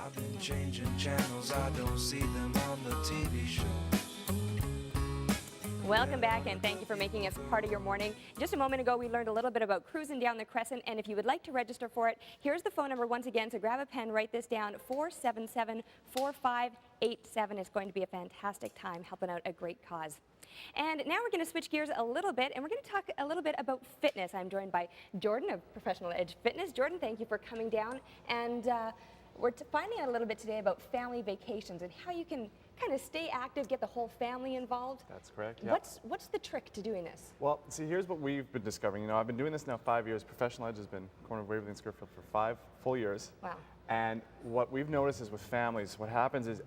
I've been changing channels, I don't see them on the TV shows. Welcome back, and thank you for making us part of your morning. Just a moment ago, we learned a little bit about cruising down the Crescent, and if you would like to register for it, here's the phone number once again. So grab a pen, write this down, 477-4587. It's going to be a fantastic time helping out a great cause. And now we're going to switch gears a little bit, and we're going to talk a little bit about fitness. I'm joined by Jordan of Professional Edge Fitness. Jordan, thank you for coming down, and we're finding out a little bit today about family vacations and how you can kind of stay active, get the whole family involved. That's correct. Yeah. What's the trick to doing this? Well, see, here's what we've been discovering. You know, I've been doing this now 5 years. Professional Edge has been corner of Waverly and Scurfield for 5 full years. Wow. And what we've noticed is with families, what happens is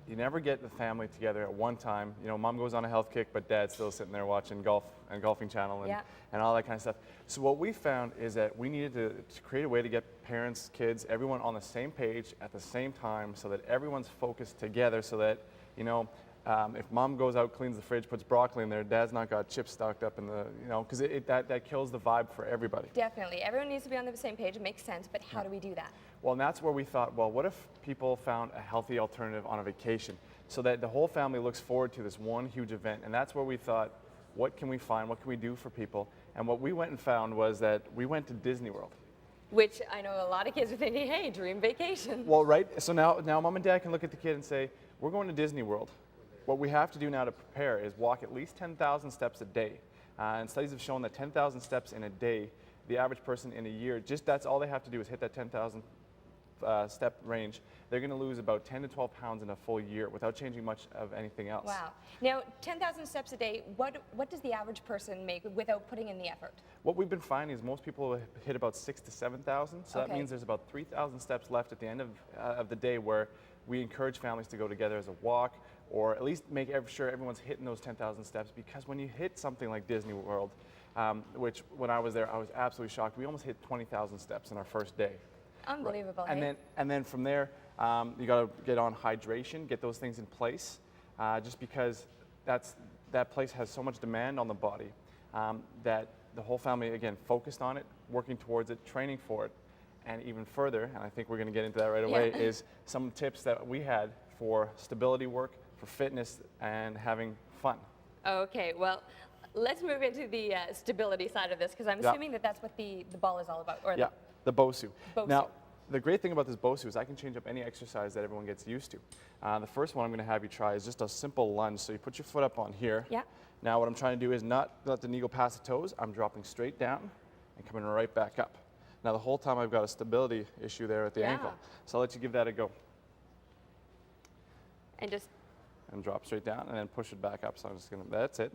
you never get the family together at one time. You know, mom goes on a health kick, but dad's still sitting there watching golf and Golfing Channel and all that kind of stuff. So what we found is that we needed to create a way to get parents, kids, everyone on the same page at the same time so that everyone's focused together so that, you know, if mom goes out, cleans the fridge, puts broccoli in there, dad's not got chips stocked up in the, you know, because that kills the vibe for everybody. Definitely. Everyone needs to be on the same page. It makes sense, but how do we do that? Well, and that's where we thought, well, what if people found a healthy alternative on a vacation so that the whole family looks forward to this one huge event? And that's where we thought, what can we find? What can we do for people? And what we went and found was that we went to Disney World. Which I know a lot of kids are thinking, hey, dream vacation. Well, right. So now mom and dad can look at the kid and say, we're going to Disney World. What we have to do now to prepare is walk at least 10,000 steps a day. And studies have shown that 10,000 steps in a day, the average person in a year, just that's all they have to do is hit that 10,000 step range. They're going to lose about 10 to 12 pounds in a full year without changing much of anything else. Wow. Now, 10,000 steps a day, what does the average person make without putting in the effort? What we've been finding is most people hit about 6,000 to 7,000. So that means there's about 3,000 steps left at the end of the day where we encourage families to go together as a walk, or at least make sure everyone's hitting those 10,000 steps, because when you hit something like Disney World, which when I was there, I was absolutely shocked. We almost hit 20,000 steps in our first day. Unbelievable. Right. And then from there, you got to get on hydration, get those things in place, just because that place has so much demand on the body that the whole family, again, focused on it, working towards it, training for it. And even further, and I think we're going to get into that right away, is some tips that we had for stability work, for fitness, and having fun. Okay, well, let's move into the stability side of this, because I'm assuming that that's what the ball is all about. Or the BOSU. BOSU. Now, the great thing about this BOSU is I can change up any exercise that everyone gets used to. The first one I'm going to have you try is just a simple lunge. So you put your foot up on here. Yeah. Now what I'm trying to do is not let the knee go past the toes. I'm dropping straight down and coming right back up. Now the whole time I've got a stability issue there at the ankle. So I'll let you give that a go. And drop straight down and then push it back up. So I'm just going to, that's it.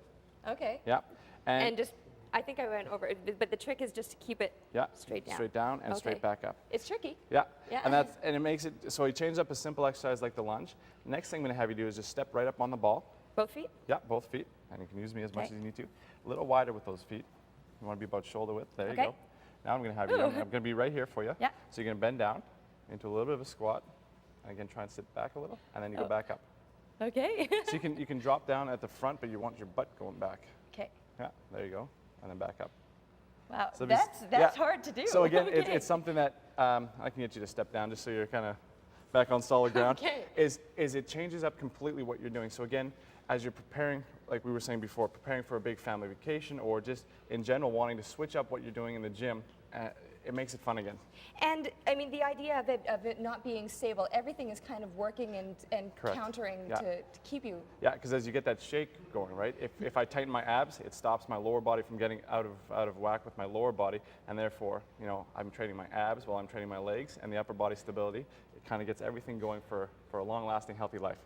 Okay. Yeah. And just, I think I went over it, but the trick is just to keep it straight down. Straight down and straight back up. It's tricky. Yeah. And it makes it, so he changes up a simple exercise like the lunge. Next thing I'm going to have you do is just step right up on the ball. Both feet? Yeah, both feet. And you can use me as much as you need to. A little wider with those feet. You want to be about shoulder width. There you go. Now I'm going to have you, I'm going to be right here for you. Yeah. So you're going to bend down into a little bit of a squat. And again, try and sit back a little. And then you go back up. Okay. So you can drop down at the front, but you want your butt going back. Okay. Yeah, there you go. And then back up. Wow, So that's hard to do. So again, it's something that I can get you to step down just so you're kind of back on solid ground. Is it changes up completely what you're doing. So again, as you're preparing, like we were saying before, preparing for a big family vacation or just in general wanting to switch up what you're doing in the gym, it makes it fun again. And I mean, the idea of it not being stable, everything is kind of working and countering to keep you. Yeah, because as you get that shake going, right? If I tighten my abs, it stops my lower body from getting out of whack with my lower body, and therefore, you know, I'm training my abs while I'm training my legs and the upper body stability. It kind of gets everything going for a long-lasting, healthy life.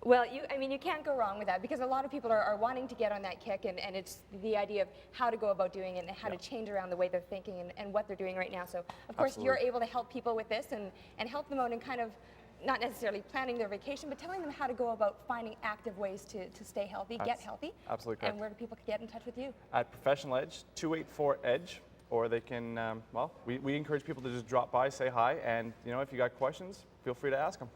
Well, I mean, you can't go wrong with that, because a lot of people are wanting to get on that kick, and it's the idea of how to go about doing it and how to change around the way they're thinking and what they're doing right now. So, of course, you're able to help people with this and help them out in kind of not necessarily planning their vacation, but telling them how to go about finding active ways to stay healthy, get healthy. Absolutely correct. And where do people get in touch with you? At Professional Edge, 284-EDGE, or they can, well, we encourage people to just drop by, say hi, and, you know, if you got questions, feel free to ask them.